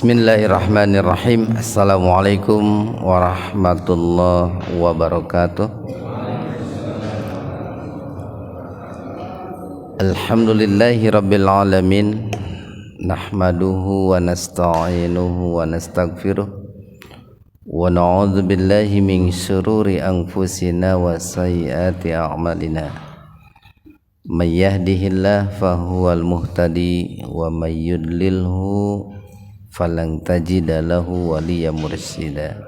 Bismillahirrahmanirrahim. Assalamualaikum warahmatullahi wabarakatuh. Alhamdulillahi rabbil alamin. Nahmaduhu wa nasta'inuhu wa nastaghfiruh. Wa na'udzu billahi min syururi anfusina wa sayyiati a'malina. May yahdihillahu fahuwal muhtadi wa may yudlilhu falan tajida lahu waliyyan mursyida.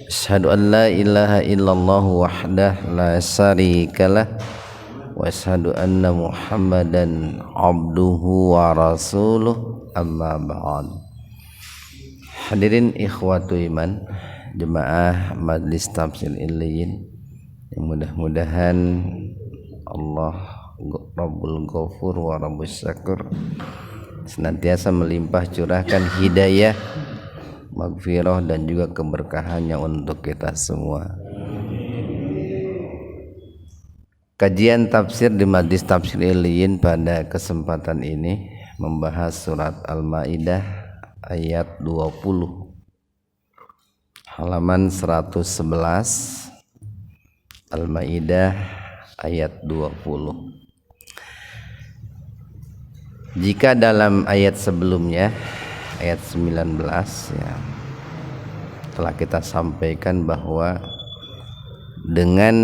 Asyhadu an la ilaha illallah wahdah la syarikalah wa asyhadu anna Muhammadan abduhu wa rasuluh, amma ba'd. Hadirin ikhwatu iman, jemaah Majlis Tafsir Illiyin, yang mudah-mudahan Allah Rabbul Ghafur wa Rabbus Syakur senantiasa melimpah curahkan hidayah, maghfirah dan juga keberkahannya untuk kita semua. Kajian tafsir di Majlis Tafsir Illiyin pada kesempatan ini membahas surat Al-Maidah ayat 20, halaman 111. Al-Maidah ayat 20. Jika dalam ayat sebelumnya, ayat 19 ya, telah kita sampaikan bahwa dengan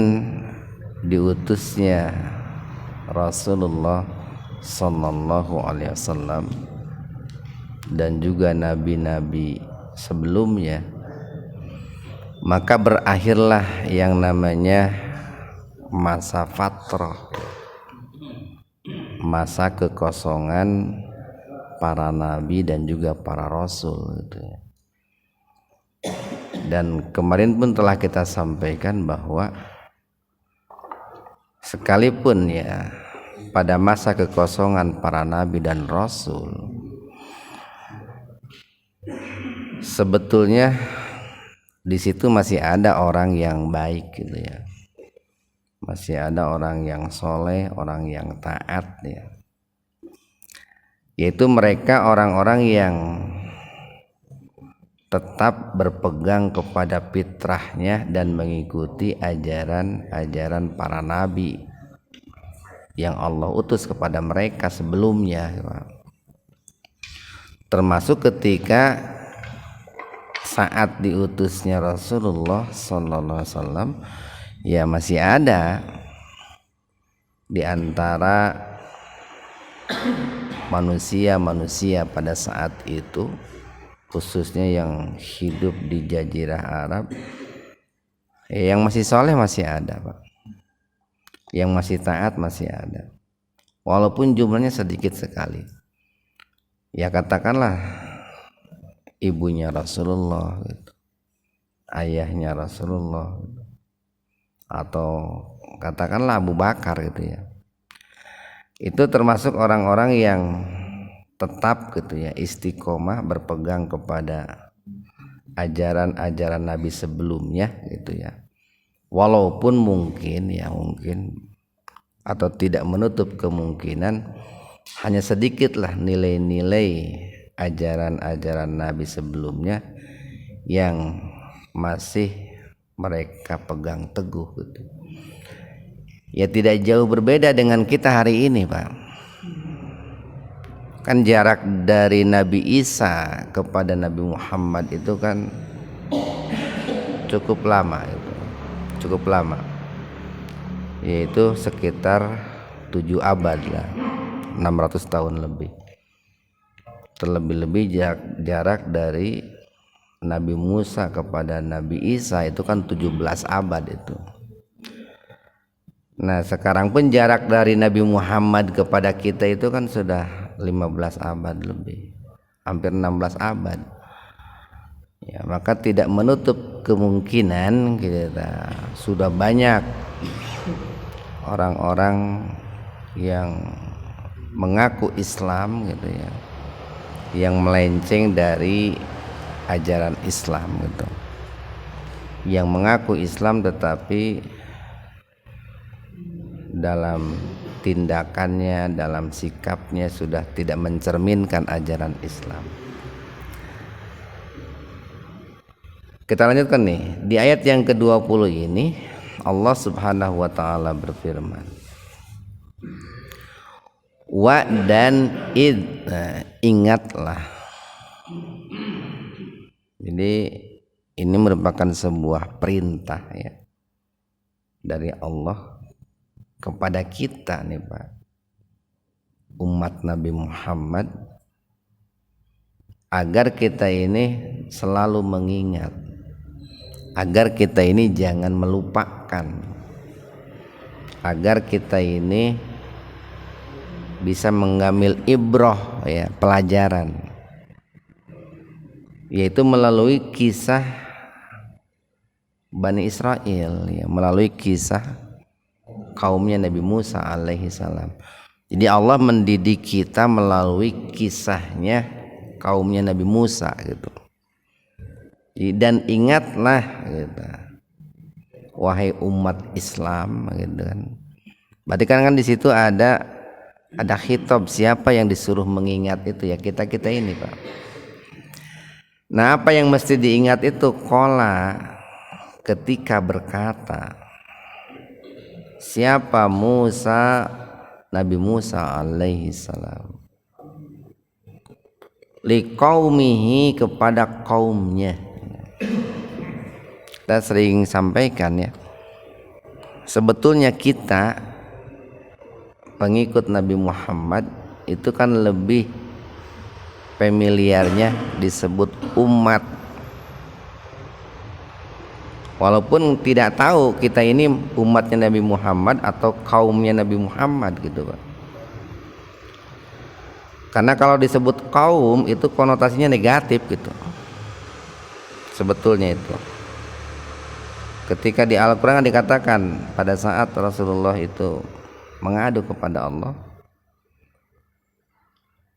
diutusnya Rasulullah sallallahu alaihi wasallam dan juga nabi-nabi sebelumnya, maka berakhirlah yang namanya masa fatrah, masa kekosongan para nabi dan juga para rasul gitu ya. Dan kemarin pun telah kita sampaikan bahwa sekalipun ya pada masa kekosongan para nabi dan rasul, sebetulnya di situ masih ada orang yang baik gitu ya. Masih ada orang yang soleh, orang yang taat ya. Yaitu mereka orang-orang yang tetap berpegang kepada fitrahnya dan mengikuti ajaran-ajaran para nabi yang Allah utus kepada mereka sebelumnya. Termasuk ketika saat diutusnya Rasulullah sallallahu alaihi wasallam, ya masih ada di antara manusia-manusia pada saat itu, khususnya yang hidup di Jazirah Arab, yang masih soleh masih ada Pak, yang masih taat masih ada, walaupun jumlahnya sedikit sekali. Ya katakanlah ibunya Rasulullah gitu, ayahnya Rasulullah gitu, atau katakanlah Abu Bakar gitu ya. Itu termasuk orang-orang yang tetap gitu ya, istiqomah berpegang kepada ajaran-ajaran Nabi sebelumnya gitu ya. Walaupun mungkin atau tidak menutup kemungkinan hanya sedikitlah nilai-nilai ajaran-ajaran Nabi sebelumnya yang masih mereka pegang teguh gitu. Ya tidak jauh berbeda dengan kita hari ini Pak. Kan jarak dari Nabi Isa kepada Nabi Muhammad itu kan cukup lama itu. Cukup lama. Yaitu sekitar 7 abad lah. 600 tahun lebih. Terlebih-lebih jarak dari Nabi Musa kepada Nabi Isa itu kan 17 abad itu. Nah sekarang pun jarak dari Nabi Muhammad kepada kita itu kan sudah 15 abad lebih, hampir 16 abad ya. Maka tidak menutup kemungkinan kita sudah banyak orang-orang yang mengaku Islam gitu ya, yang melenceng dari ajaran Islam gitu, yang mengaku Islam tetapi dalam tindakannya, dalam sikapnya sudah tidak mencerminkan ajaran Islam. Kita lanjutkan nih. Di ayat yang ke-20 ini Allah Subhanahu wa taala berfirman, wa dan id, ingatlah. Jadi ini merupakan sebuah perintah ya dari Allah kepada kita nih Pak, umat Nabi Muhammad, agar kita ini selalu mengingat, agar kita ini jangan melupakan, agar kita ini bisa mengambil ibrah ya, pelajaran, yaitu melalui kisah Bani Israel ya, melalui kisah kaumnya Nabi Musa alaihi salam. Jadi Allah mendidik kita melalui kisahnya kaumnya Nabi Musa gitu. Dan ingatlah gitu, wahai umat Islam gitu kan. Berarti kan di situ ada khitab, siapa yang disuruh mengingat itu ya, kita ini Pak. Nah, apa yang mesti diingat itu qala, ketika berkata siapa Musa, Nabi Musa alaihi salam, liqaumihi, kepada kaumnya. Kita sering sampaikan ya, sebetulnya kita pengikut Nabi Muhammad itu kan lebih familiarnya disebut umat, walaupun tidak tahu kita ini umatnya Nabi Muhammad atau kaumnya Nabi Muhammad gitu Pak. Karena kalau disebut kaum itu konotasinya negatif gitu sebetulnya itu. Ketika di Al-Quran dikatakan pada saat Rasulullah itu mengadu kepada Allah,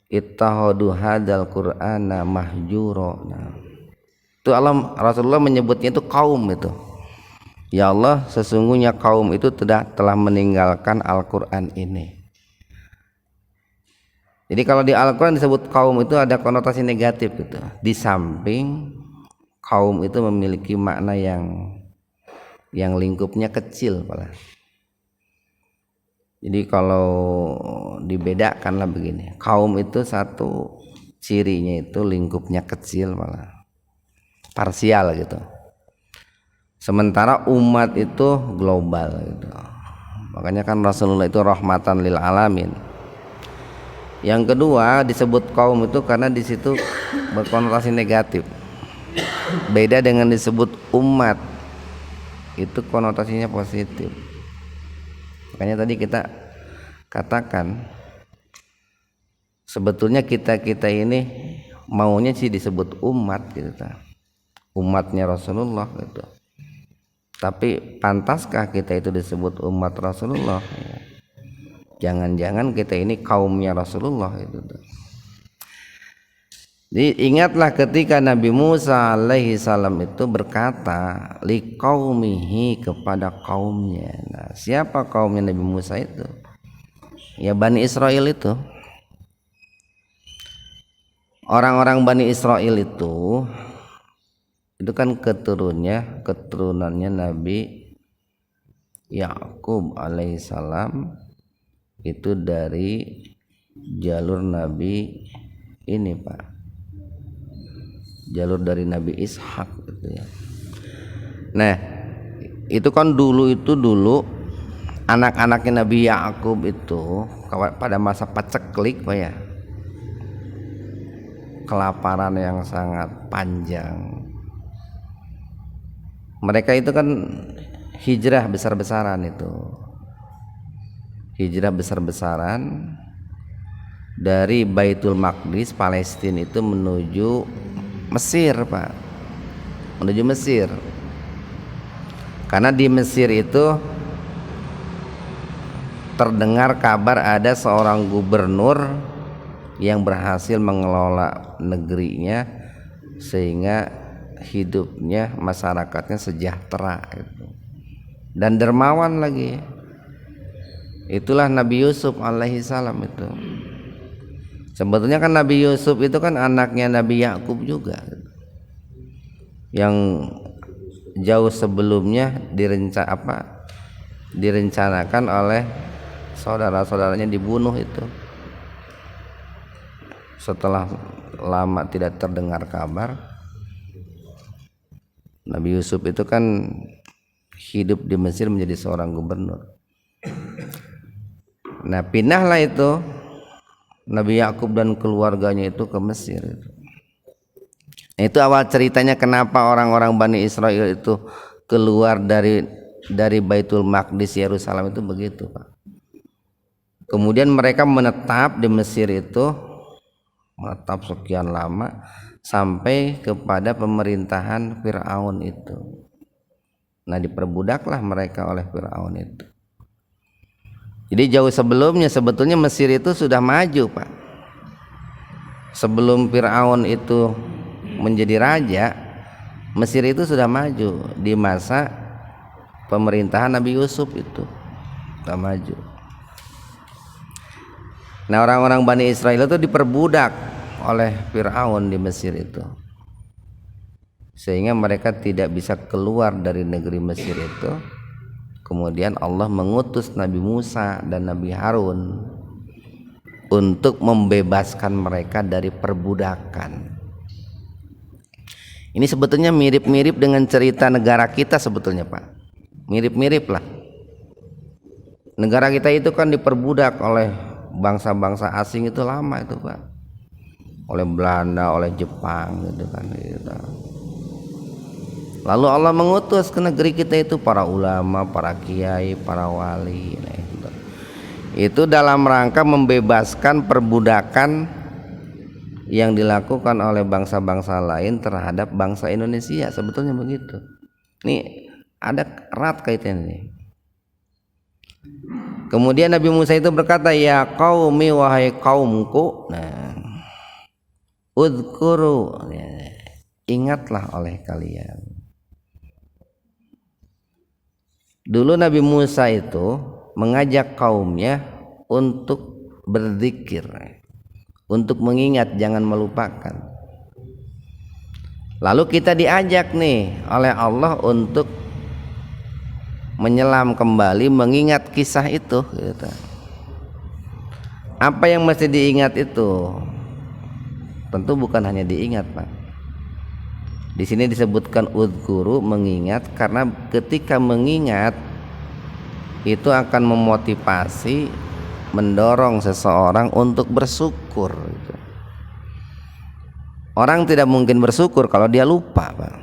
ittahadu hadzal qur'ana mahjura. Itu Rasulullah menyebutnya itu kaum itu. Ya Allah, sesungguhnya kaum itu telah meninggalkan Al-Quran ini. Jadi kalau di Al-Quran disebut kaum itu ada konotasi negatif gitu. Di samping kaum itu memiliki makna yang lingkupnya kecil malah. Jadi kalau dibedakanlah begini, kaum itu satu cirinya itu lingkupnya kecil malah, parsial gitu. Sementara umat itu global gitu. Makanya kan Rasulullah itu rahmatan lil alamin. Yang kedua disebut kaum itu karena di situ berkonotasi negatif. Beda dengan disebut umat, itu konotasinya positif. Makanya tadi kita katakan sebetulnya kita ini maunya sih disebut umat gitu, umatnya Rasulullah gitu. Tapi pantaskah kita itu disebut umat Rasulullah? Jangan-jangan kita ini kaumnya Rasulullah itu. Jadi ingatlah ketika Nabi Musa alaihi salam itu berkata liqaumihi, kepada kaumnya. Nah, siapa kaumnya Nabi Musa itu? Ya Bani Israel itu. Orang-orang Bani Israel itu kan keturunannya Nabi Yakub alaihi salam, itu dari jalur Nabi ini Pak, jalur dari Nabi Ishak gitu ya. Nah itu kan dulu anak-anaknya Nabi Yakub itu pada masa paceklik Pak ya, kelaparan yang sangat panjang. Mereka itu kan hijrah besar-besaran dari Baitul Maqdis Palestina itu menuju Mesir Pak, menuju Mesir. Karena di Mesir itu terdengar kabar ada seorang gubernur yang berhasil mengelola negerinya sehingga hidupnya, masyarakatnya sejahtera gitu. Dan dermawan lagi. Itulah Nabi Yusuf alaihi salam itu. Sebetulnya kan Nabi Yusuf itu kan anaknya Nabi Yakub juga. yang jauh sebelumnya direncanakan oleh saudara-saudaranya dibunuh itu. Setelah lama tidak terdengar kabar, Nabi Yusuf itu kan hidup di Mesir menjadi seorang gubernur. Nah, pindahlah itu Nabi Yakub dan keluarganya itu ke Mesir itu. Itu awal ceritanya kenapa orang-orang Bani Israel itu keluar dari Baitul Maqdis Yerusalem itu begitu, Pak. Kemudian mereka menetap di Mesir itu, menetap sekian lama sampai kepada pemerintahan Fir'aun itu. Nah, diperbudaklah mereka oleh Fir'aun itu. Jadi jauh sebelumnya sebetulnya Mesir itu sudah maju, Pak. Sebelum Fir'aun itu menjadi raja, Mesir itu sudah maju di masa pemerintahan Nabi Yusuf itu sudah maju. Nah, orang-orang Bani Israel itu diperbudak oleh Fir'aun di Mesir itu, sehingga mereka tidak bisa keluar dari negeri Mesir itu. Kemudian Allah mengutus Nabi Musa dan Nabi Harun untuk membebaskan mereka dari perbudakan. Ini sebetulnya mirip-mirip dengan cerita negara kita sebetulnya, Pak. Mirip-mirip lah. Negara kita itu kan diperbudak oleh bangsa-bangsa asing itu lama itu, Pak. Oleh Belanda, oleh Jepang gitu kan gitu. Lalu Allah mengutus ke negeri kita itu para ulama, para kiai, para wali. Nah, itu dalam rangka membebaskan perbudakan yang dilakukan oleh bangsa-bangsa lain terhadap bangsa Indonesia. Sebetulnya begitu. Ini ada erat kaitannya. Kemudian Nabi Musa itu berkata, ya qaumi, wahai kaumku, nah, udhkuru, ingatlah oleh kalian. Dulu Nabi Musa itu mengajak kaumnya untuk berzikir, untuk mengingat, jangan melupakan. Lalu kita diajak nih oleh Allah untuk menyelam kembali, mengingat kisah itu gitu. Apa yang mesti diingat itu? Tentu bukan hanya diingat, Pak. Di sini disebutkan udhkuru, mengingat, karena ketika mengingat itu akan memotivasi, mendorong seseorang untuk bersyukur gitu. Orang tidak mungkin bersyukur kalau dia lupa, Pak.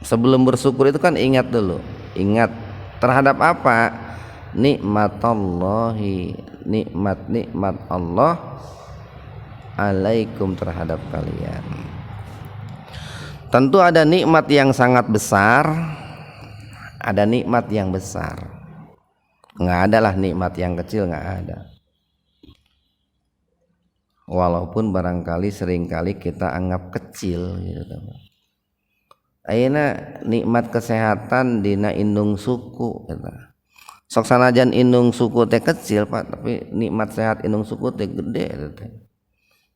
Sebelum bersyukur itu kan ingat dulu. Ingat terhadap apa? Nikmatallahi, nikmat Allah alaikum, terhadap kalian. Tentu ada nikmat yang sangat besar, ada nikmat yang besar. Nggak ada lah nikmat yang kecil, nggak ada. Walaupun barangkali seringkali kita anggap kecil gitu. Ayeuna nikmat kesehatan dina indung suku gitu. Sok sanajan indung suku teh kecil, Pak, tapi nikmat sehat indung suku teh gede gitu.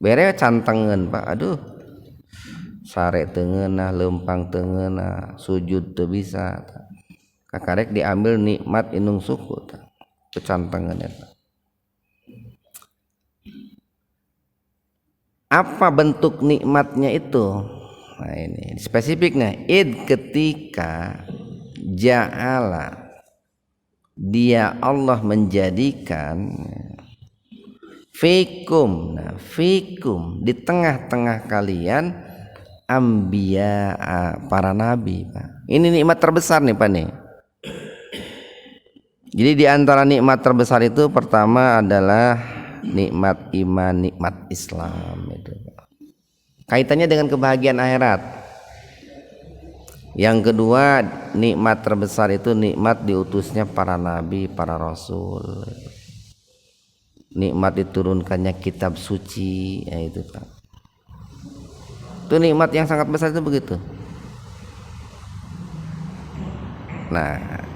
Bere cantengeun, Pak. Aduh. Sare teu ngeunah, leumpang teu ngeunah, sujud teu bisa. Kakarek diambil nikmat indung suku teh. Kecantengeun eta. Apa bentuk nikmatnya itu? Nah, ini spesifiknya, id ketika ja'ala, dia Allah menjadikan fikum, nah fikum, di tengah-tengah kalian, anbiya, para nabi, Pak. Ini nikmat terbesar nih, Pak nih. Jadi di antara nikmat terbesar itu pertama adalah nikmat iman, nikmat Islam itu, Pak. Kaitannya dengan kebahagiaan akhirat. Yang kedua, nikmat terbesar itu nikmat diutusnya para nabi, para rasul. Nikmat diturunkannya kitab suci, ya itu, Pak. Itu nikmat yang sangat besar itu begitu. Nah,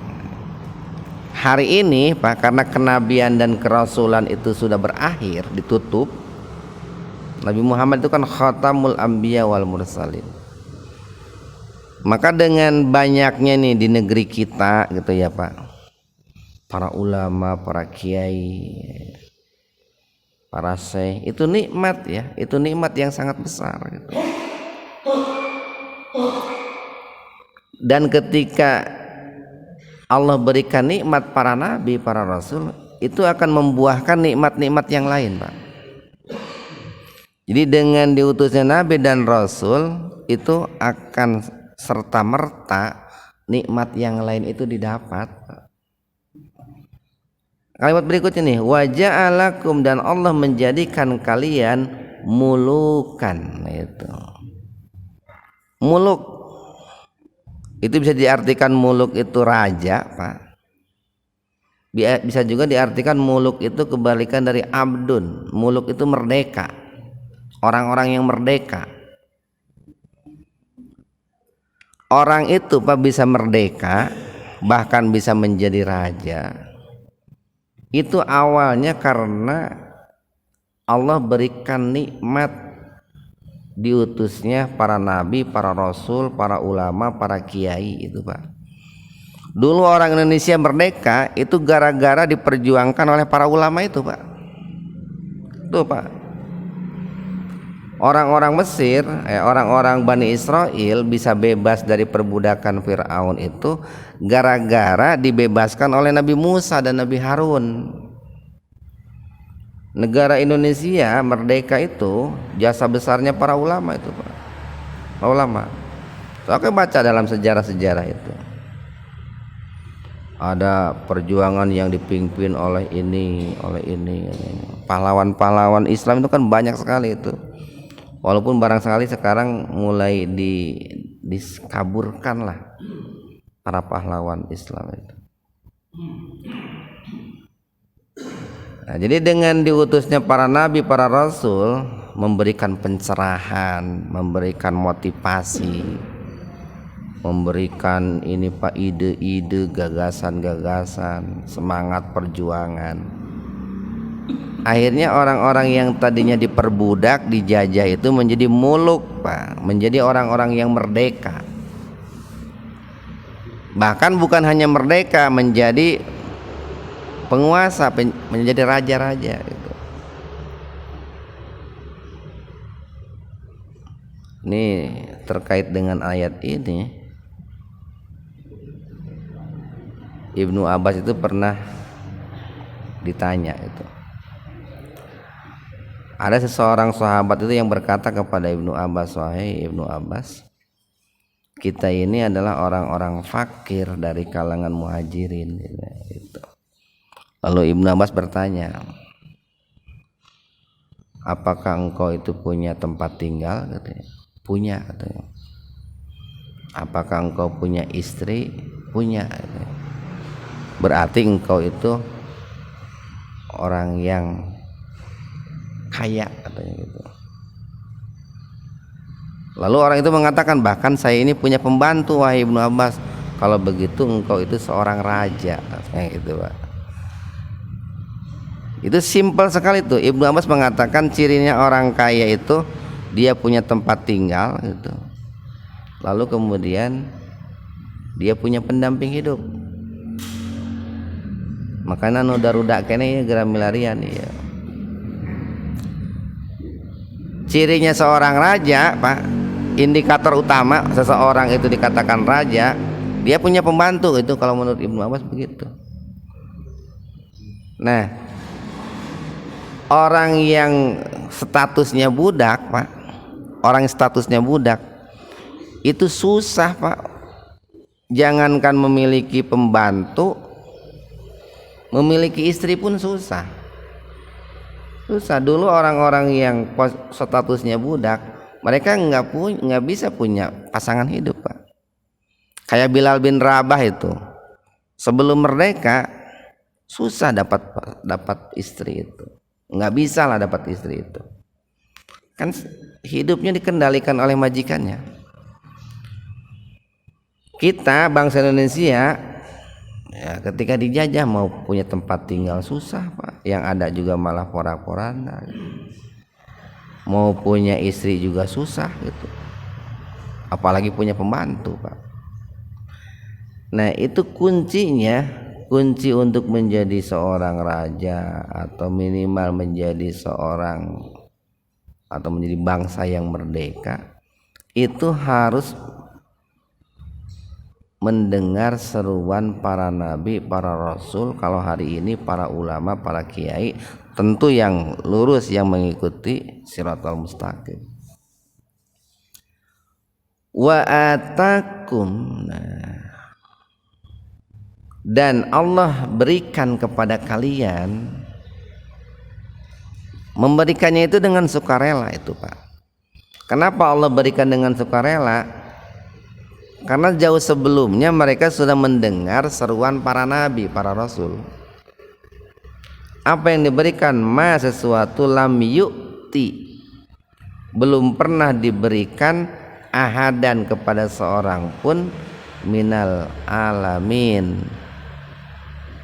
hari ini, Pak, karena kenabian dan kerasulan itu sudah berakhir, ditutup. Nabi Muhammad itu kan khatamul anbiya wal mursalin. Maka dengan banyaknya nih di negeri kita gitu ya Pak, para ulama, para kiai, para syekh, itu nikmat ya, itu nikmat yang sangat besar gitu. Dan ketika Allah berikan nikmat para nabi, para rasul, itu akan membuahkan nikmat-nikmat yang lain Pak. Jadi dengan diutusnya nabi dan rasul itu akan serta merta nikmat yang lain itu didapat. Kalimat berikutnya nih, wa ja'alakum, dan Allah menjadikan kalian mulukan. Itu muluk itu bisa diartikan muluk itu raja Pak, bisa juga diartikan muluk itu kebalikan dari abdun. Muluk itu merdeka, orang-orang yang merdeka. Orang itu Pak bisa merdeka, bahkan bisa menjadi raja, itu awalnya karena Allah berikan nikmat diutusnya para nabi, para rasul, para ulama, para kiai itu Pak. Dulu orang Indonesia merdeka itu gara-gara diperjuangkan oleh para ulama itu Pak. Tuh Pak. Orang-orang Mesir, orang-orang Bani Israel bisa bebas dari perbudakan Fir'aun itu gara-gara dibebaskan oleh Nabi Musa dan Nabi Harun. Negara Indonesia merdeka itu jasa besarnya para ulama itu Pak. Para ulama. Oke, baca dalam sejarah-sejarah itu. Ada perjuangan yang dipimpin oleh ini. Pahlawan-pahlawan Islam itu kan banyak sekali itu. Walaupun barangkali sekarang mulai dikaburkan lah para pahlawan Islam itu. Nah, jadi dengan diutusnya para nabi, para rasul, memberikan pencerahan, memberikan motivasi, memberikan ini Pak, ide-ide, gagasan-gagasan, semangat perjuangan. Akhirnya orang-orang yang tadinya diperbudak, dijajah itu menjadi muluk Pak, menjadi orang-orang yang merdeka. Bahkan bukan hanya merdeka, menjadi penguasa, menjadi raja-raja gitu. Ini terkait dengan ayat ini, Ibnu Abbas itu pernah ditanya itu. Ada seseorang sahabat itu yang berkata kepada Ibnu Abbas, wahai Ibnu Abbas, kita ini adalah orang-orang fakir dari kalangan muhajirin gitu. Lalu Ibnu Abbas bertanya, apakah engkau itu punya tempat tinggal? Katanya, punya katanya. Apakah engkau punya istri? Punya katanya. Berarti engkau itu orang yang kaya katanya gitu. Lalu orang itu mengatakan, bahkan saya ini punya pembantu wahai Ibnu Abbas. Kalau begitu engkau itu seorang raja kayak gitu Pak. Itu simpel sekali tuh. Ibnu Abbas mengatakan cirinya orang kaya itu dia punya tempat tinggal gitu. Lalu kemudian dia punya pendamping hidup. Makanya nu darudak kene ya geura milarian ya. Cirinya seorang raja Pak, indikator utama seseorang itu dikatakan raja, dia punya pembantu itu kalau menurut Ibnu Abbas begitu. Nah, orang yang statusnya budak Pak, orang yang statusnya budak itu susah Pak. Jangankan memiliki pembantu, memiliki istri pun susah. Susah. Dulu orang-orang yang statusnya budak, mereka nggak bisa punya pasangan hidup Pak. Kayak Bilal bin Rabah itu, sebelum merdeka susah dapat istri itu, nggak bisa lah dapat istri itu. Kan hidupnya dikendalikan oleh majikannya. Kita bangsa Indonesia ya, ketika dijajah mau punya tempat tinggal susah Pak, yang ada juga malah porak-poranda. Mau punya istri juga susah gitu. apalagi punya pembantu, Pak. Nah, itu kuncinya, kunci untuk menjadi seorang raja atau minimal menjadi seorang atau menjadi bangsa yang merdeka, itu harus mendengar seruan para nabi, para rasul. Kalau hari ini para ulama, para kiai, tentu yang lurus, yang mengikuti siratal mustaqim. Wa atakum, dan Allah berikan kepada kalian, memberikannya itu dengan sukarela itu, Pak. Kenapa Allah berikan dengan sukarela? Karena jauh sebelumnya mereka sudah mendengar seruan para nabi, para rasul. Apa yang diberikan? Ma, sesuatu lam yu'ti, belum pernah diberikan ahadan kepada seorang pun minal alamin,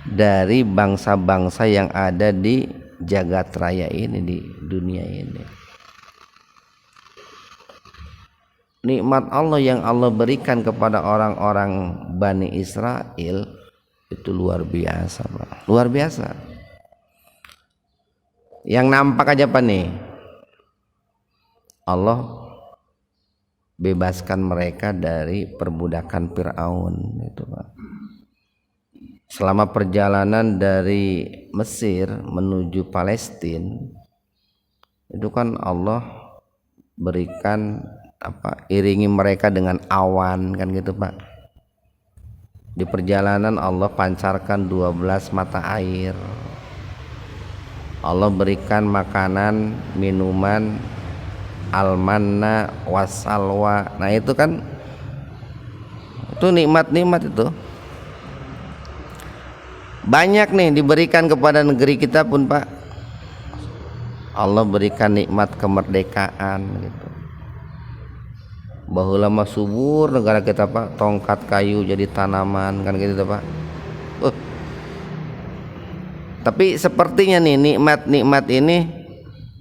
dari bangsa-bangsa yang ada di jagat raya ini, di dunia ini. Nikmat Allah yang Allah berikan kepada orang-orang Bani Israel itu luar biasa, Pak. Luar biasa. Yang nampak aja, Pak, nih, Allah bebaskan mereka dari perbudakan Fir'aun itu, Pak. Selama perjalanan dari Mesir menuju Palestina itu kan Allah berikan iringi mereka dengan awan, kan gitu, Pak. Di perjalanan Allah pancarkan 12 mata air. Allah berikan makanan, minuman, al-manna wassalwa. Nah, itu kan itu nikmat-nikmat itu. Banyak nih diberikan kepada negeri kita pun, Pak. Allah berikan nikmat kemerdekaan gitu. Bahula mah subur negara kita, Pak, tongkat kayu jadi tanaman, kan gitu, Pak. Tapi sepertinya nih nikmat-nikmat ini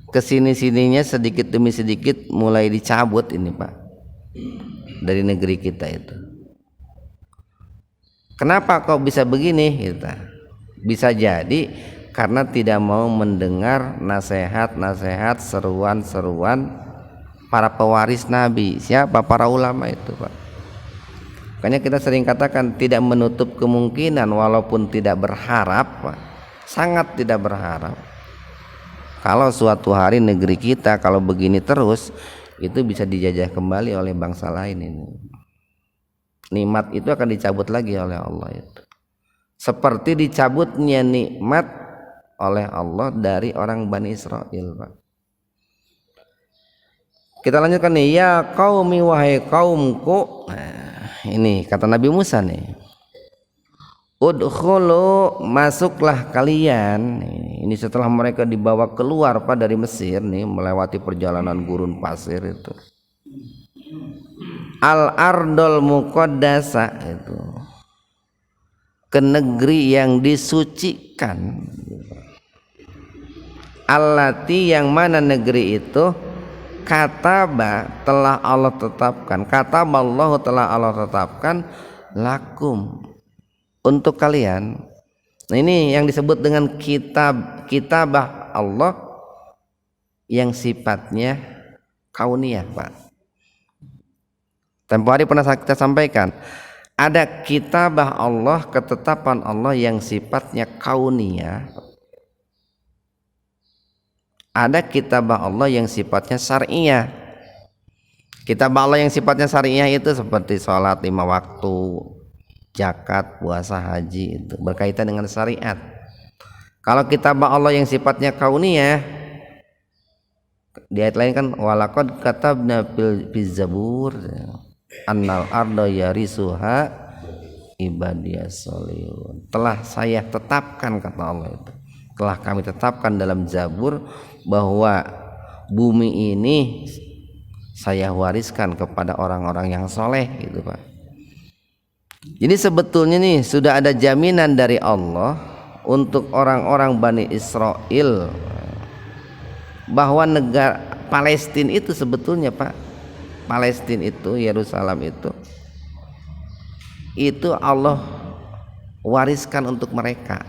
kesini-sininya sedikit demi sedikit mulai dicabut ini, Pak, dari negeri kita itu. Kenapa kok bisa begini? Kita bisa jadi karena tidak mau mendengar nasihat-nasihat, seruan-seruan para pewaris Nabi. Siapa? Para ulama itu, Pak. Makanya kita sering katakan tidak menutup kemungkinan, walaupun tidak berharap, Pak, sangat tidak berharap, kalau suatu hari negeri kita kalau begini terus itu bisa dijajah kembali oleh bangsa lain ini. Nikmat itu akan dicabut lagi oleh Allah itu. Seperti dicabutnya nikmat oleh Allah dari orang Bani Israel, Pak. Kita lanjutkan nih, ya qaumi, wahai kaumku. Nah, ini kata Nabi Musa nih, udkhulu, masuklah kalian. Ini setelah mereka dibawa keluar, Pak, dari Mesir nih, melewati perjalanan gurun pasir itu. Al-ardul muqaddasa, itu ke negeri yang disucikan. Allati, yang mana negeri itu kataba, telah Allah tetapkan, kataballahu, telah Allah tetapkan, lakum, untuk kalian. Nah, ini yang disebut dengan kitabah Allah yang sifatnya kauniyah, Pak. Tempo hari pernah kita sampaikan, ada kitabah Allah, ketetapan Allah yang sifatnya kauniyah. Ada kitabah Allah yang sifatnya syariah. Kitabah Allah yang sifatnya syariah itu seperti sholat 5 waktu, zakat, puasa, haji, itu berkaitan dengan syariat. Kalau kitabah Allah yang sifatnya kauniyah, di ayat lain kan walaqad katabna fil zabur annal arda yarisuha ibadiyas sholihun. Telah saya tetapkan, kata Allah itu, telah kami tetapkan dalam Zabur bahwa bumi ini saya wariskan kepada orang-orang yang soleh, gitu, Pak. Jadi sebetulnya nih sudah ada jaminan dari Allah untuk orang-orang Bani Israel bahwa negara Palestina itu sebetulnya, Pak, Palestina itu, Yerusalem itu Allah wariskan untuk mereka.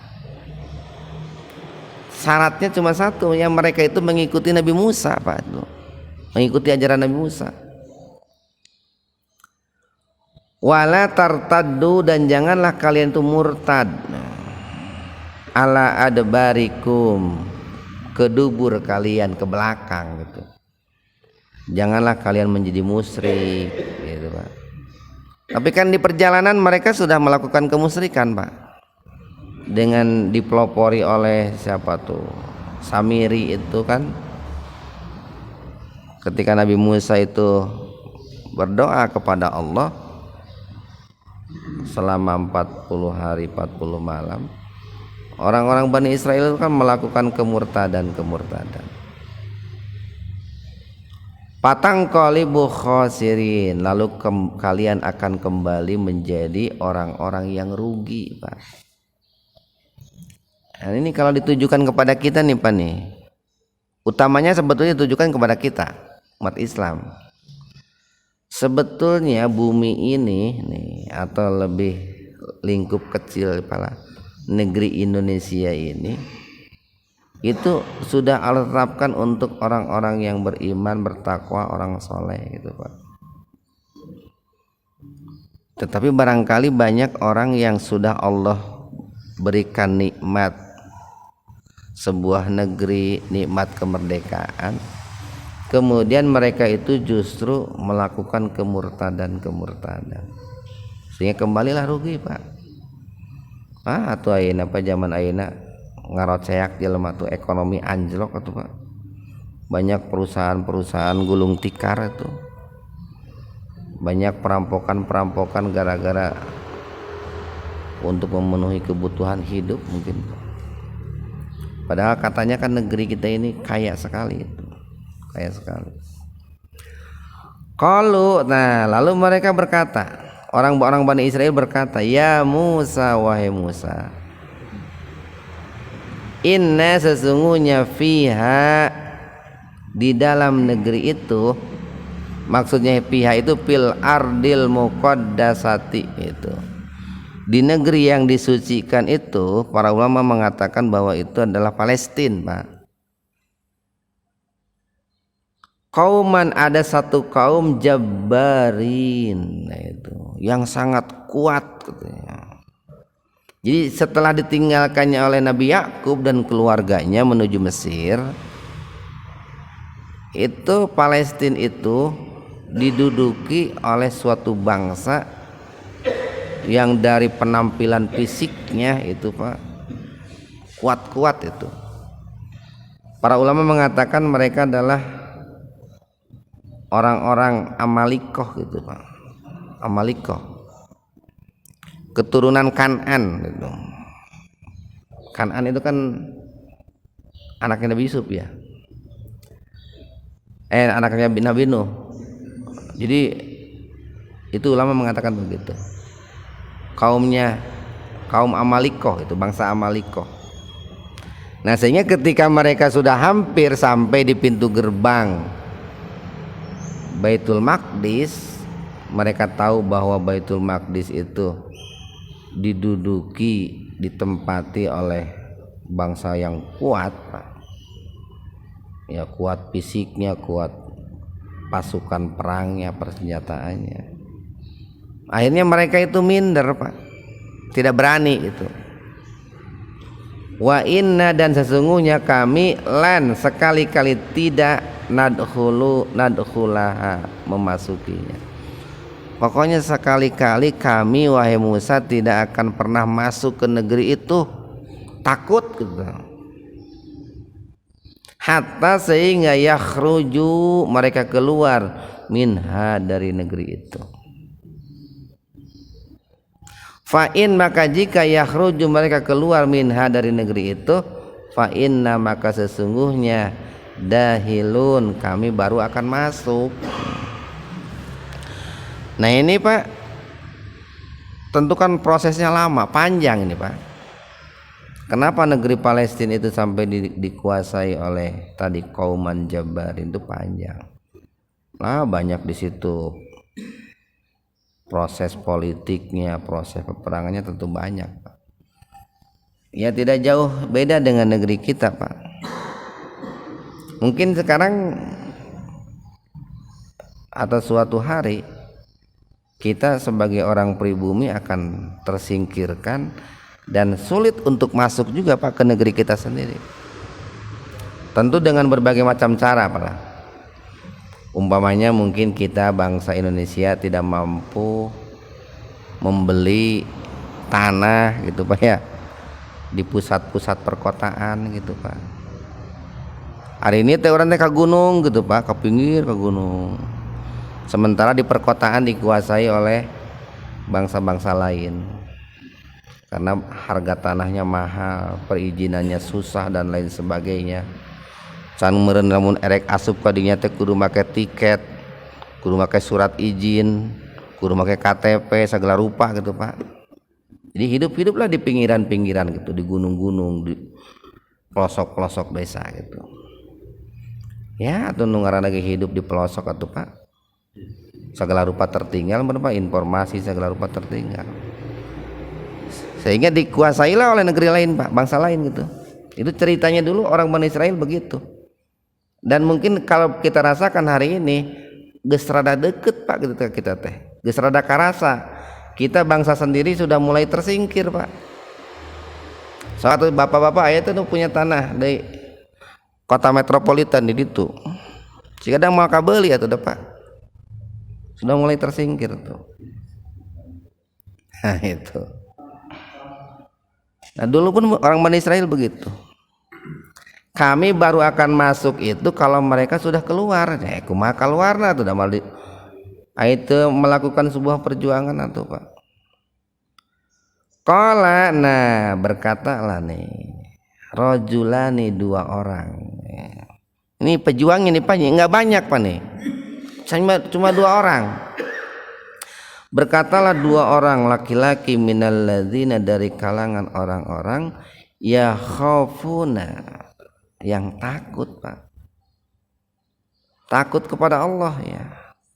Syaratnya cuma satu, yang mereka itu mengikuti Nabi Musa, Pak. Mengikuti ajaran Nabi Musa. Wala tartaddu, dan janganlah kalian itu murtad ala adbarikum, ke dubur kalian, ke belakang gitu. Janganlah kalian menjadi musyrik gitu, Pak. Tapi kan di perjalanan mereka sudah melakukan kemusyrikan, Pak, dengan dipelopori oleh siapa tuh, Samiri itu kan. Ketika Nabi Musa itu berdoa kepada Allah selama 40 hari 40 malam, orang-orang Bani Israel kan melakukan kemurtadan. Patang qalibu khosirin, lalu kalian akan kembali menjadi orang-orang yang rugi, Pak. Nah, ini kalau ditujukan kepada kita nih, Pak nih. Utamanya sebetulnya ditujukan kepada kita, umat Islam. Sebetulnya bumi ini nih, atau lebih lingkup kecil kepala negeri Indonesia ini, itu sudah Allah tetapkan untuk orang-orang yang beriman, bertakwa, orang soleh gitu, Pak. Tetapi barangkali banyak orang yang sudah Allah berikan nikmat sebuah negeri, nikmat kemerdekaan, kemudian mereka itu justru melakukan kemurtadan, sehingga kembalilah rugi, Pak. Atuh ayeuna apa zaman ayeuna ngaroceak jelema tuh, ekonomi anjlok atuh, Pak. Banyak perusahaan-perusahaan gulung tikar itu. Banyak perampokan gara-gara untuk memenuhi kebutuhan hidup mungkin. Padahal katanya kan negeri kita ini kaya sekali itu. Kaya sekali. Lalu mereka berkata, orang-orang Bani Israel berkata, ya Musa, wahai Musa, inna, sesungguhnya fiha, di dalam negeri itu, maksudnya fiha itu fil ardil muqaddasati, itu di negeri yang disucikan itu, para ulama mengatakan bahwa itu adalah Palestina, Pak. Kauman, ada satu kaum jabbarin, nah itu yang sangat kuat katanya. Jadi setelah ditinggalkannya oleh Nabi Yakub dan keluarganya menuju Mesir, itu Palestina itu diduduki oleh suatu bangsa yang dari penampilan fisiknya itu, Pak, kuat-kuat itu. Para ulama mengatakan mereka adalah orang-orang Amalikoh gitu, Pak. Amalikoh, keturunan Kan'an gitu. Kan'an itu kan anaknya Nabi Yusuf ya, anaknya Nabi Nuh. Jadi itu ulama mengatakan begitu. Kaum Amalikoh itu, bangsa Amalikoh. Nah, sehingga ketika mereka sudah hampir sampai di pintu gerbang Baitul Maqdis, mereka tahu bahwa Baitul Maqdis itu diduduki, ditempati oleh bangsa yang kuat, Pak. Ya, kuat fisiknya, kuat pasukan perangnya, persenjataannya. Akhirnya mereka itu minder, Pak, tidak berani itu. Wa inna, dan sesungguhnya kami lan, sekali-kali tidak nadkhulaha, memasukinya. Pokoknya sekali-kali kami, wahai Musa, tidak akan pernah masuk ke negeri itu, takut gitu. Hatta, sehingga yakhruju, mereka keluar, minha, dari negeri itu. Fa'in, maka jika yakhruju, mereka keluar, minha, dari negeri itu, fa'inna, maka sesungguhnya dahilun, kami baru akan masuk. Nah ini, Pak, tentu kan prosesnya lama, panjang ini, Pak. Kenapa negeri Palestina itu sampai dikuasai oleh tadi kauman Jabbarin, itu panjang. Lah banyak di situ proses politiknya, proses peperangannya tentu banyak, Pak. Ya tidak jauh beda dengan negeri kita, Pak. Mungkin sekarang atau suatu hari kita sebagai orang pribumi akan tersingkirkan dan sulit untuk masuk juga, Pak, ke negeri kita sendiri. Tentu dengan berbagai macam cara, Pak. Umpamanya mungkin kita bangsa Indonesia tidak mampu membeli tanah gitu, Pak, ya, di pusat-pusat perkotaan gitu, Pak. Hari ini teh orang teh ke gunung gitu, Pak, ke pinggir ke gunung. Sementara di perkotaan dikuasai oleh bangsa-bangsa lain. Karena harga tanahnya mahal, perizinannya susah dan lain sebagainya. Can meureun lamun erek asup ka dinya teh kudu make tiket, kudu make surat izin, kudu make KTP segala rupa gitu, Pak. Jadi hidup-hiduplah di pinggiran-pinggiran gitu, di gunung-gunung, di pelosok-pelosok desa gitu. Ya, atuh nu ngaranna ge hidup di pelosok atuh, Pak. Segala rupa tertinggal, berapa informasi segala rupa tertinggal. Sehingga dikuasailah oleh negeri lain, Pak, bangsa lain gitu. Itu ceritanya dulu orang Bani Israel begitu. Dan mungkin kalau kita rasakan hari ini geus rada deket, Pak, gitu kita teh. Geus rada karasa. Kita bangsa sendiri sudah mulai tersingkir, Pak. Suatu bapak-bapak aya teh punya tanah di kota metropolitan di ditu. Cikadang mau kabeuli atuh da, Pak. Sudah mulai tersingkir tuh. Nah itu. Nah dulu pun orang Bani Israel begitu. Kami baru akan masuk itu kalau mereka sudah keluar. Ya kumaha keluarna tuh damal di itu melakukan sebuah perjuangan atau, Pak. Qala, nah berkatalah nih, rajulani, dua orang. Ini pejuang ini, Pak, enggak banyak, Pak, nih. Cuma dua orang. Berkatalah dua orang laki-laki minal ladzina, dari kalangan orang-orang ya khafuna, yang takut, Pak. Takut kepada Allah, ya.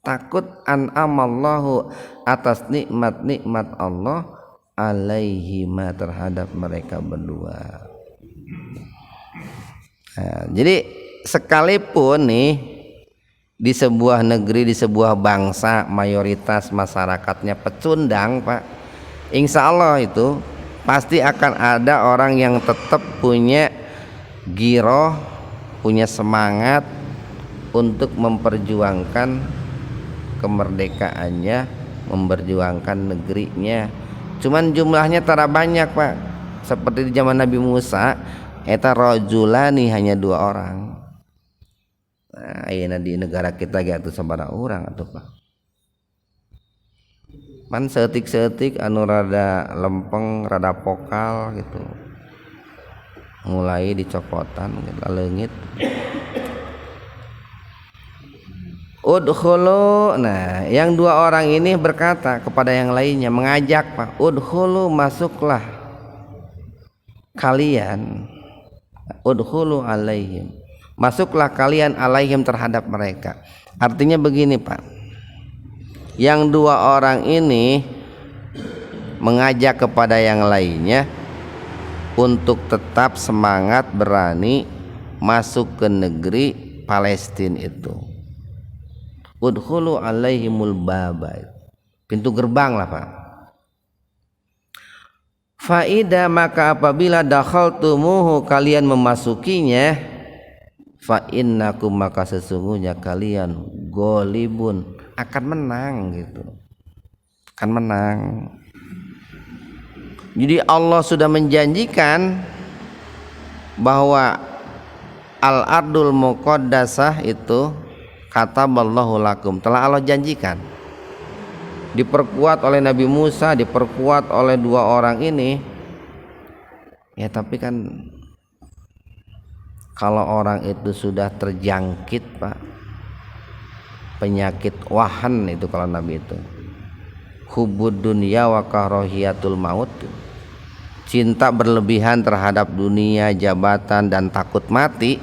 Takut an'amallahu, atas nikmat-nikmat Allah alaihima, terhadap mereka berdua. Nah, jadi sekalipun nih di sebuah negeri, di sebuah bangsa mayoritas masyarakatnya pecundang, Pak, insya Allah itu pasti akan ada orang yang tetap punya giroh, punya semangat untuk memperjuangkan kemerdekaannya, memperjuangkan negerinya. Cuman jumlahnya tara banyak, Pak. Seperti di zaman Nabi Musa, eta rajulani, hanya dua orang. Nah, ayeuna di negara kita ge atuh sabaraha urang atuh, Pak. Man seutik-seutik anu rada lempeng, rada pokal gitu. Mulai dicopotan gitu, leungit. Udkhulu, nah yang dua orang ini berkata kepada yang lainnya, mengajak, Pak, udkhulu, masuklah kalian, udkhulu alaihim, masuklah kalian alaihim, terhadap mereka. Artinya begini, Pak, yang dua orang ini mengajak kepada yang lainnya untuk tetap semangat, berani masuk ke negeri Palestina itu. Udkhulu alaihimul baba, pintu gerbang lah, Pak. Faida, maka apabila dakhaltumuhu, kalian memasukinya, fa innakum, maka sesungguhnya kalian golibun, akan menang gitu, akan menang. Jadi Allah sudah menjanjikan bahwa al-ardul muqaddasah itu kataballahu lakum, telah Allah janjikan. Diperkuat oleh Nabi Musa, diperkuat oleh dua orang ini. Ya tapi kan kalau orang itu sudah terjangkit, Pak, penyakit wahan itu, kalau Nabi itu hubud dunya wa karahiyatul maut, cinta berlebihan terhadap dunia, jabatan, dan takut mati,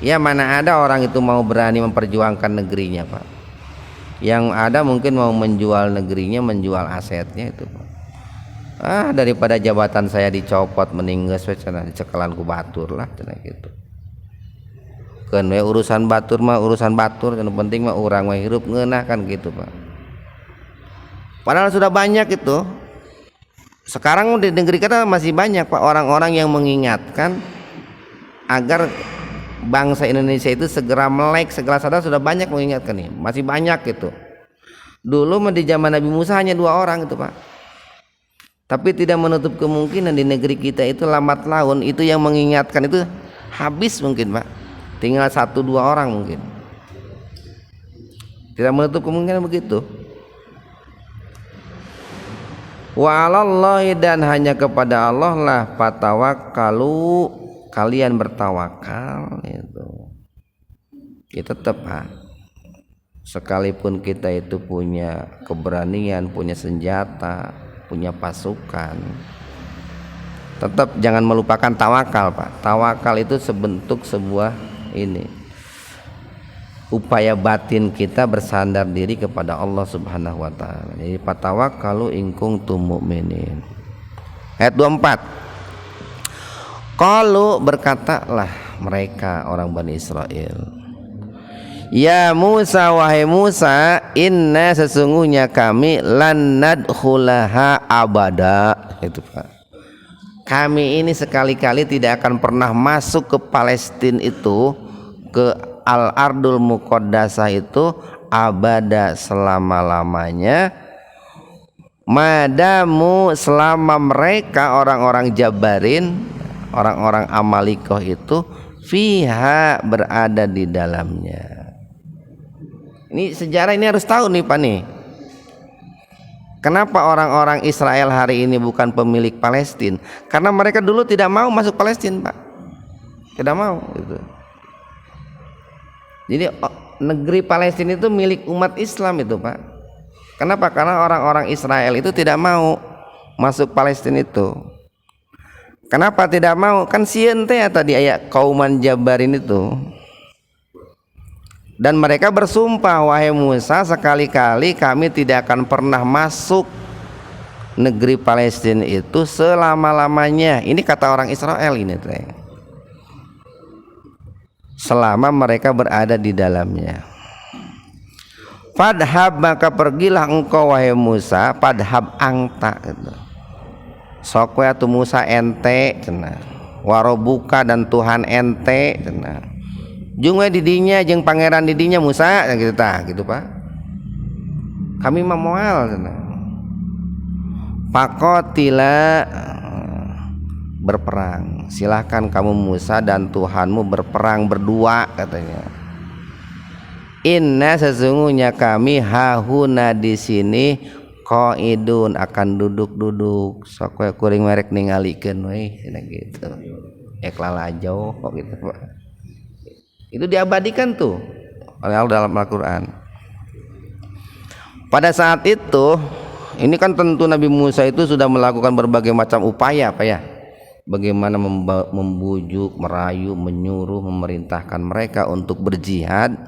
Ya mana ada orang itu mau berani memperjuangkan negerinya Pak. Yang ada mungkin mau menjual negerinya, menjual asetnya itu Pak. Daripada jabatan saya dicopot meninggas cenah dicekelan ku batur lah cenah gitu. Keun we urusan batur mah urusan batur, yang penting mah urang mah hirup ngeunah kan gitu Pak. Padahal sudah banyak itu. Sekarang di negeri kita masih banyak Pak orang-orang yang mengingatkan agar bangsa Indonesia itu segera melek, segera sadar, sudah banyak mengingatkan nih, masih banyak gitu. Dulu mah di zaman Nabi Musa hanya 2 orang itu Pak. Tapi tidak menutup kemungkinan di negeri kita itu lambat laun itu yang mengingatkan itu habis mungkin Pak. Tinggal 1-2 orang mungkin. Tidak menutup kemungkinan begitu. Wa 'alallahi, dan hanya kepada Allah lah patawakkalu, kalian bertawakal itu. Ya tetap Pak. Sekalipun kita itu punya keberanian, punya senjata, punya pasukan, tetap jangan melupakan tawakal Pak. Tawakal itu sebentuk sebuah upaya batin kita bersandar diri kepada Allah Subhanahu wa taala. Jadi patawakkalu in kuntum mu'minin. Ayat 24. Qalu, berkatalah mereka orang Bani Israel, ya Musa, wahai Musa, inna, sesungguhnya kami lan nadkhulaha abada. Itu Pak. Kami ini sekali-kali tidak akan pernah masuk ke Palestina itu, ke Al-Ardul Muqaddasah itu abada, selama-lamanya, madamu, selama mereka orang-orang Jabarin, orang-orang Amalikoh itu fiha, berada di dalamnya. Ini sejarah, ini harus tahu nih Pak nih. Kenapa orang-orang Israel hari ini bukan pemilik Palestina? Karena mereka dulu tidak mau masuk Palestina Pak. Tidak mau gitu. Jadi negeri Palestina itu milik umat Islam itu Pak. Kenapa? Karena orang-orang Israel itu tidak mau masuk Palestina itu. Kenapa tidak mau? Kan sieun teh tadi ayat kauman Jabarin itu. Dan mereka bersumpah, wahai Musa, sekali-kali kami tidak akan pernah masuk negeri Palestina itu selama-lamanya. Ini kata orang Israel ini teh. Selama mereka berada di dalamnya. Fadhab, maka pergilah engkau wahai Musa, fadhab angta gitu. Sok we atuh Musa ente cenah. Warobuka, dan Tuhan ente cenah. Jeung we didinya jeung pangeran didinya Musa gitu tah gitu Pak. Kami mah moal cenah. Faqatila, berperang. Silahkan kamu Musa dan Tuhanmu berperang berdua katanya. Inna, sesungguhnya kami hahuna di sini qaidun, akan duduk-duduk. Sok we kuring merek ningalikeun we gitu. Eklalajo gitu Pak. Itu diabadikan tuh oleh Allah dalam Al-Quran. Pada saat itu, ini kan tentu Nabi Musa itu sudah melakukan berbagai macam upaya Pak ya. Bagaimana membujuk, merayu, menyuruh, memerintahkan mereka untuk berjihad,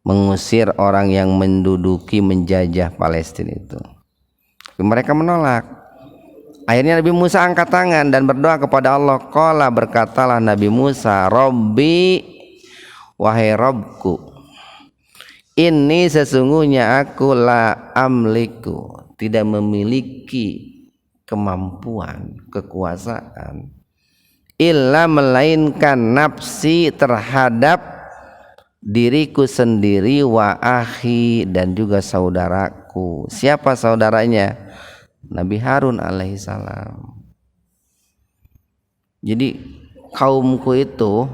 mengusir orang yang menduduki, menjajah Palestina itu. Tapi mereka menolak. Akhirnya Nabi Musa angkat tangan dan berdoa kepada Allah. Qala, berkatalah Nabi Musa, Rabbi, wahai Rabbku, ini sesungguhnya aku la amliku, tidak memiliki kemampuan, kekuasaan, illa, melainkan nafsi, terhadap diriku sendiri, wa akhi, dan juga saudaraku. Siapa saudaranya? Nabi Harun alaihissalam. Jadi kaumku itu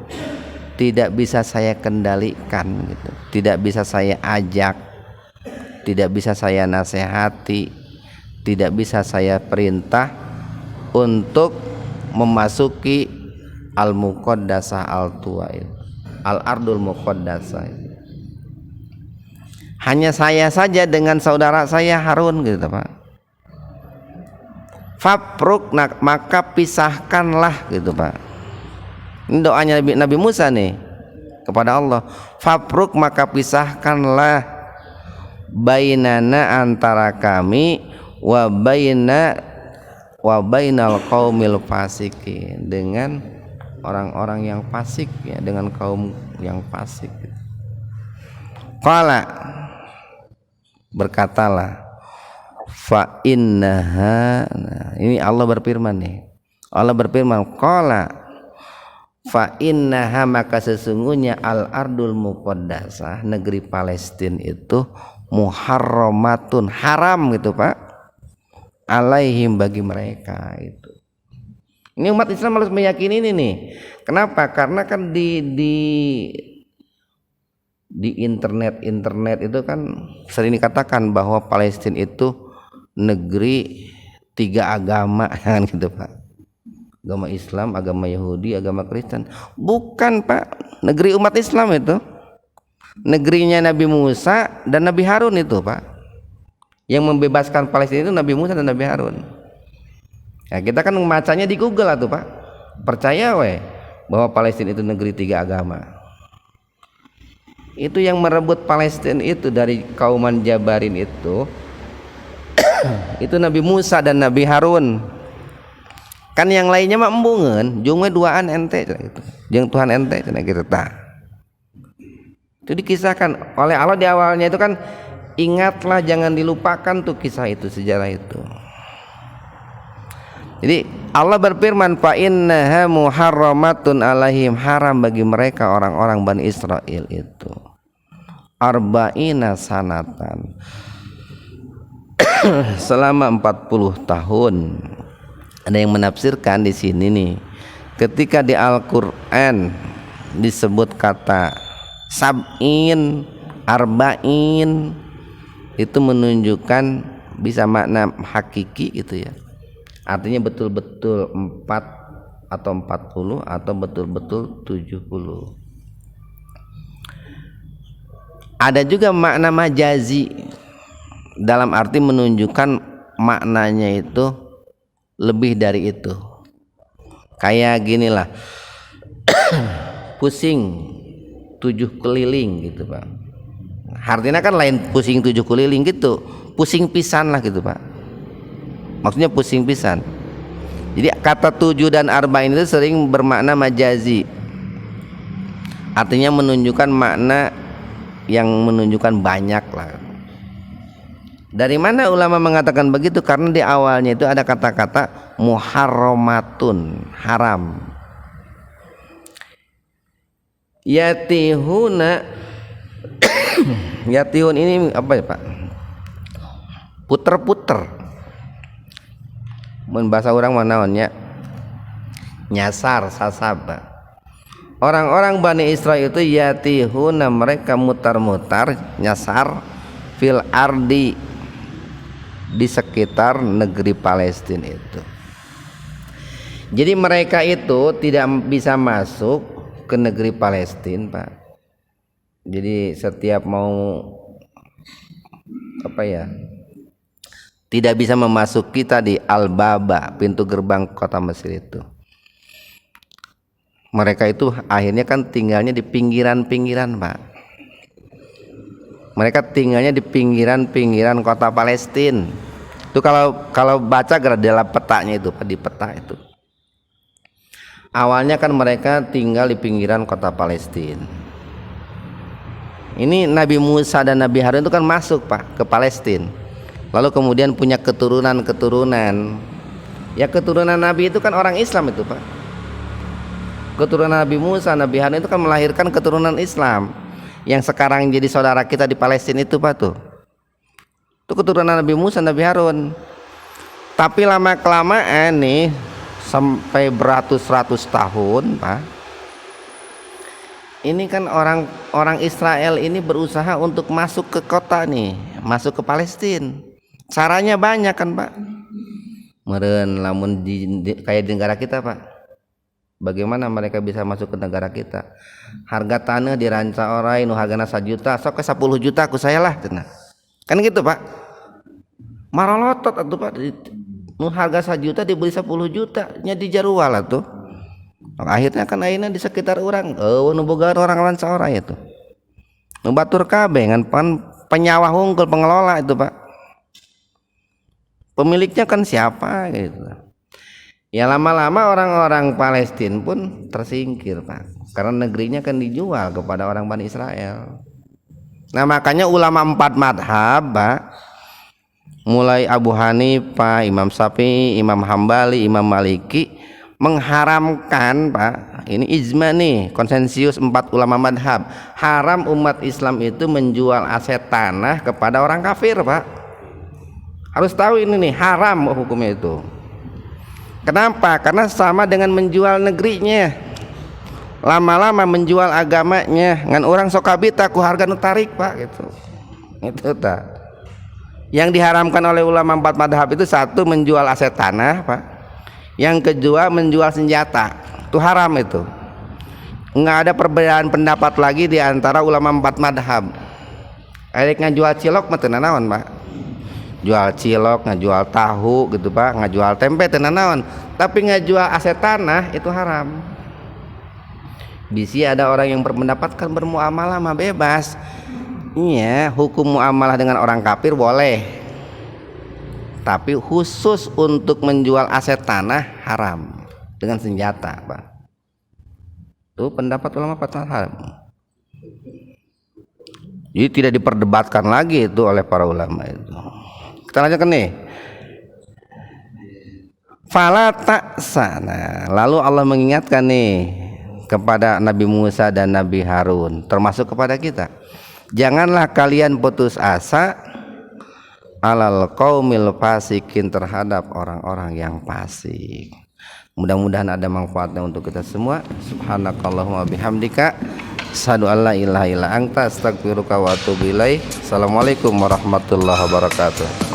tidak bisa saya kendalikan gitu. Tidak bisa saya ajak, tidak bisa saya nasihati, tidak bisa saya perintah untuk memasuki Al-Muqaddasah Al-Tuwail, Al-Ardul Muqaddasah. Hanya saya saja dengan saudara saya Harun gitu Pak. Fapruk, maka pisahkanlah gitu Pak. Ini doanya Nabi Musa nih. kepada Allah. Fabruk maka pisahkanlah bainana antara kami wa bainal qaumil fasikin, dengan orang-orang yang fasik ya, dengan kaum yang fasik. Qala berkatalah fa innaha, nah, ini Allah berfirman nih. Allah berfirman qala fa innaha, maka sesungguhnya al ardul muqaddasah, negeri Palestina itu muharramatun, haram gitu Pak, alaihim, bagi mereka itu. Ini umat Islam harus meyakini ini nih. Kenapa? Karena kan di internet itu kan sering dikatakan bahwa Palestina itu negeri 3 agama kan gitu Pak. Agama Islam, agama Yahudi, agama Kristen. Bukan Pak, negeri umat Islam itu. Negerinya Nabi Musa dan Nabi Harun itu Pak. Yang membebaskan Palestina itu Nabi Musa dan Nabi Harun. Ya, kita kan membacanya di Google tuh Pak. Percaya bahwa Palestina itu negeri 3 agama. Itu yang merebut Palestina itu dari kauman Jabarin itu itu Nabi Musa dan Nabi Harun. Kan yang lainnya mah embungeun, jeung duaan ente gitu. Jeung Tuhan ente cenah kitu tah. Itu dikisahkan oleh Allah di awalnya itu kan, ingatlah jangan dilupakan tuh kisah itu, sejarah itu. Jadi Allah berfirman fa innaha muharramatun alaihim, haram bagi mereka orang-orang Bani Israel itu arba'ina sanatan selama 40 tahun. Ada yang menafsirkan di sini nih, ketika di Al-Qur'an disebut kata sab'in, arba'in, itu menunjukkan bisa makna hakiki gitu ya. Artinya betul-betul 4 atau 40 atau betul-betul 70. Ada juga makna majazi, dalam arti menunjukkan maknanya itu lebih dari itu. Kayak ginilah pusing 7 keliling gitu Pak. Artinya kan lain pusing 7 keliling gitu, pusing pisan lah gitu Pak. Maksudnya pusing pisan. Jadi kata 7 dan arba'in itu sering bermakna majazi, artinya menunjukkan makna yang menunjukkan banyak lah. Dari mana ulama mengatakan begitu? Karena di awalnya itu ada kata-kata muharramatun, haram. Yatihuna yatihun ini apa ya Pak? Puter-puter. Mun bahasa orang mana naonnya? Nyasar, sasaba. Orang-orang Bani Israel itu yatihuna, mereka mutar-mutar, nyasar fil ardi, di sekitar negeri Palestina itu. Jadi mereka itu tidak bisa masuk ke negeri Palestina Pak. Jadi setiap mau apa ya, tidak bisa memasuki tadi Al-Baba, pintu gerbang kota Mesir itu. Mereka itu akhirnya kan tinggalnya di pinggiran-pinggiran Pak. Mereka tinggalnya di pinggiran-pinggiran kota Palestina. Itu kalau baca dalam petanya itu, di peta itu. Awalnya kan mereka tinggal di pinggiran kota Palestina. Ini Nabi Musa dan Nabi Harun itu kan masuk Pak ke Palestina. Lalu kemudian punya keturunan-keturunan. Ya keturunan Nabi itu kan orang Islam itu Pak. Keturunan Nabi Musa, Nabi Harun itu kan melahirkan keturunan Islam. Yang sekarang jadi saudara kita di Palestina itu Pak tuh. Itu keturunan Nabi Musa, Nabi Harun. Tapi lama-kelamaan nih, sampai beratus-ratus tahun Pak, ini kan orang Israel ini berusaha untuk masuk ke kota nih, masuk ke Palestina. Caranya banyak kan Pak. Meren lamun kayak di negara kita Pak. Bagaimana mereka bisa masuk ke negara kita? Harga tanah diranca orang nu hargana 1 juta, sok ke 10 juta ku saya lah cenah. Kan gitu Pak. Marolotot atuh Pak. Nu harga 1 juta dibeli 10 juta nya di Jarual atuh. Akhirnya kan ayeuna di sekitar urang nu bogaan orang lain saora itu nu batur kabeh ngan penyawa hungkul pengelola itu Pak, pemiliknya kan siapa gitu. Ya lama-lama orang-orang Palestina pun tersingkir Pak, karena negerinya kan dijual kepada orang Bani Israel. Nah makanya ulama 4 madhab Pak, mulai Abu Hanifah, Imam Syafi'i, Imam Hambali, Imam Maliki mengharamkan Pak, ini ijma nih, konsensus 4 ulama madhab, haram umat Islam itu menjual aset tanah kepada orang kafir Pak. Harus tahu ini nih, haram hukumnya itu. Kenapa? Karena sama dengan menjual negerinya, lama-lama menjual agamanya ngan orang sokabita ku harga nu tarik Pak gitu. Itu tak. Yang diharamkan oleh ulama 4 madhab itu, satu menjual aset tanah Pak, yang kedua menjual senjata, itu haram itu. Nggak ada perbedaan pendapat lagi di antara ulama 4 madhab. Erek ngajual cilok mah teu nanaon Pak, jual cilok, ngajual tahu gitu Pak, ngajual tempe teu nanaon, tapi ngajual aset tanah itu haram. Bisi ada orang yang berpendapat kan bermuamalah mah bebas. Iya, hukum muamalah dengan orang kafir boleh, tapi khusus untuk menjual aset tanah haram dengan senjata Pak. Itu pendapat ulama 4 madhab. Jadi tidak diperdebatkan lagi itu oleh para ulama itu. Kita lanjutkan nih. Fala ta'sana. Lalu Allah mengingatkan nih kepada Nabi Musa dan Nabi Harun, termasuk kepada kita. Janganlah kalian putus asa alal qaumil fasikin, terhadap orang-orang yang fasik. Mudah-mudahan ada manfaatnya untuk kita semua. Subhanakallahumma bihamdika asyhadu an la ilaha illa anta astaghfiruka wa atubu ilaik. Assalamualaikum warahmatullahi wabarakatuh.